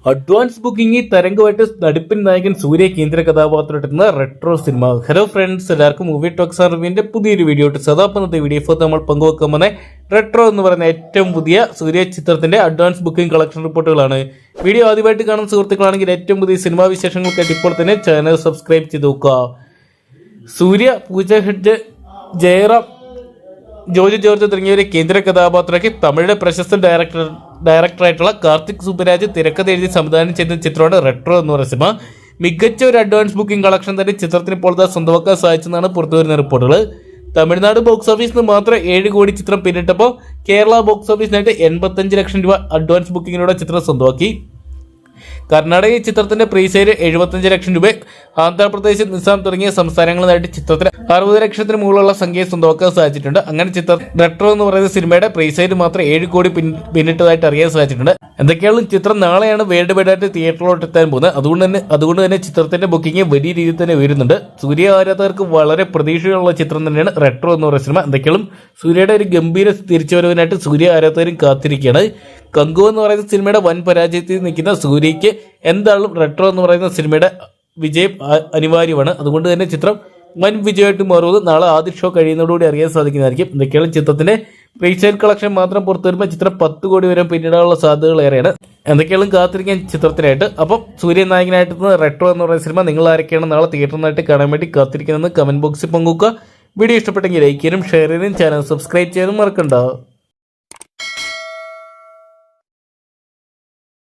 Advance booking തരംഗമായിട്ട് നടിപ്പിൻ നായകൻ സൂര്യ കേന്ദ്ര കഥാപാത്രമെത്തുന്ന retro cinema. Hello friends, എല്ലാവർക്കും മൂവി ടോക്സ് അറിവിന്റെ പുതിയൊരു വീഡിയോ സദാപ്പന്നത്തെ വീഡിയോ നമ്മൾ പങ്കുവെക്കാൻ വന്ന റെട്രോ എന്ന് പറയുന്ന ഏറ്റവും പുതിയ സൂര്യ ചിത്രത്തിന്റെ അഡ്വാൻസ് ബുക്കിംഗ് കളക്ഷൻ റിപ്പോർട്ടുകളാണ്. വീഡിയോ ആദ്യമായിട്ട് കാണുന്ന സുഹൃത്തുക്കളാണെങ്കിൽ ഏറ്റവും പുതിയ സിനിമാ വിശേഷങ്ങൾക്കായിട്ട് ഇപ്പോൾ തന്നെ ചാനൽ സബ്സ്ക്രൈബ് ചെയ്ത് നോക്കുക. സൂര്യ, പൂജ ഹെഡ്, ജയറാം, ജോർജ് തുടങ്ങിയവരെ കേന്ദ്ര കഥാപാത്രമാക്കി തമിഴിലെ പ്രശസ്ത ഡയറക്ടറായിട്ടുള്ള കാർത്തിക് സുബരാജ് തിരക്കഥ എഴുതി സംവിധാനം ചെയ്ത ചിത്രമാണ് റെട്രോ എന്ന് പറയുന്ന സിനിമ. മികച്ച ഒരു അഡ്വാൻസ് ബുക്കിംഗ് കളക്ഷൻ തന്നെ ചിത്രത്തിന് ഇപ്പോൾ സ്വന്തമാക്കാൻ സാധിച്ചെന്നാണ് പുറത്തുവരുന്ന റിപ്പോർട്ടുകൾ. തമിഴ്നാട് ബോക്സ് ഓഫീസിന് മാത്രം 7 കോടി ചിത്രം പിന്നിട്ടപ്പോൾ കേരള ബോക്സ് ഓഫീസിനായിട്ട് 85 ലക്ഷം രൂപ അഡ്വാൻസ് ബുക്കിങ്ങിലൂടെ ചിത്രം സ്വന്തമാക്കി. കർണാടക ചിത്രത്തിന്റെ പ്രീസെയിൽ 75 ലക്ഷം രൂപ, ആന്ധ്രാപ്രദേശ്, നിസാം തുടങ്ങിയ സംസ്ഥാനങ്ങളിലായിട്ട് ചിത്രത്തിന് 60 ലക്ഷത്തിന് മുകളിലുള്ള സംഖ്യ സ്വന്തമാക്കാൻ സാധിച്ചിട്ടുണ്ട്. അങ്ങനെ ചിത്രം റെട്രോ എന്ന് പറയുന്ന സിനിമയുടെ പ്രീസെയിൽ മാത്രം 7 കോടി പിന്നിട്ടതായിട്ട് അറിയാൻ സാധിച്ചിട്ടുണ്ട്. എന്തൊക്കെയാണ് ചിത്രം നാളെയാണ് വേൾഡ് വൈഡ് ആയിട്ട് തിയേറ്ററിലോട്ട് എത്താൻ പോകുന്നത്. അതുകൊണ്ട് തന്നെ ചിത്രത്തിന്റെ ബുക്കിംഗ് വലിയ രീതിയിൽ തന്നെ വരുന്നുണ്ട്. സൂര്യ ആരാധകർക്ക് വളരെ പ്രതീക്ഷയുള്ള ചിത്രം തന്നെയാണ് റെട്രോ എന്ന് പറയുന്ന സിനിമ. എന്തൊക്കെയാണ് സൂര്യയുടെ ഒരു ഗംഭീര തിരിച്ചുവരവിനായിട്ട് സൂര്യ ആരാധകരും കാത്തിരിക്കുകയാണ്. കങ്കു എന്ന് പറയുന്ന സിനിമയുടെ വൻ പരാജയത്തിൽ നിൽക്കുന്ന സൂര്യയ്ക്ക് എന്തായാലും റെട്രോ എന്ന് പറയുന്ന സിനിമയുടെ വിജയം അനിവാര്യമാണ്. അതുകൊണ്ട് തന്നെ ചിത്രം വൻ വിജയമായിട്ട് മാറുന്നത് നാളെ ആദ്യ ഷോ കഴിയുന്നതോടുകൂടി അറിയാൻ സാധിക്കുന്നതായിരിക്കും. എന്തൊക്കെയാണ് ചിത്രത്തിന്റെ പ്രീസെയിൽ കളക്ഷൻ മാത്രം പുറത്തു വരുമ്പോൾ ചിത്രം 10 കോടി വരെ പിന്നിടാനുള്ള സാധ്യതകൾ ഏറെയാണ്. എന്തൊക്കെയാണ് കാത്തിരിക്കാൻ ചിത്രത്തിനായിട്ട്. അപ്പം സൂര്യ നായകനായിട്ട് റെട്രോ എന്ന് പറയുന്ന സിനിമ നിങ്ങൾ ആരൊക്കെയാണ് നാളെ തിയേറ്ററിനായിട്ട് കാണാൻ വേണ്ടി കാത്തിരിക്കുന്നതെന്ന് കമന്റ് ബോക്സിൽ പങ്കുവെക്കുക. വീഡിയോ ഇഷ്ടപ്പെട്ടെങ്കിൽ ലൈക്ക് ചെയ്യാനും ഷെയർ ചെയ്യാനും ചാനൽ സബ്സ്ക്രൈബ് ചെയ്യാനും മറക്കണ്ട.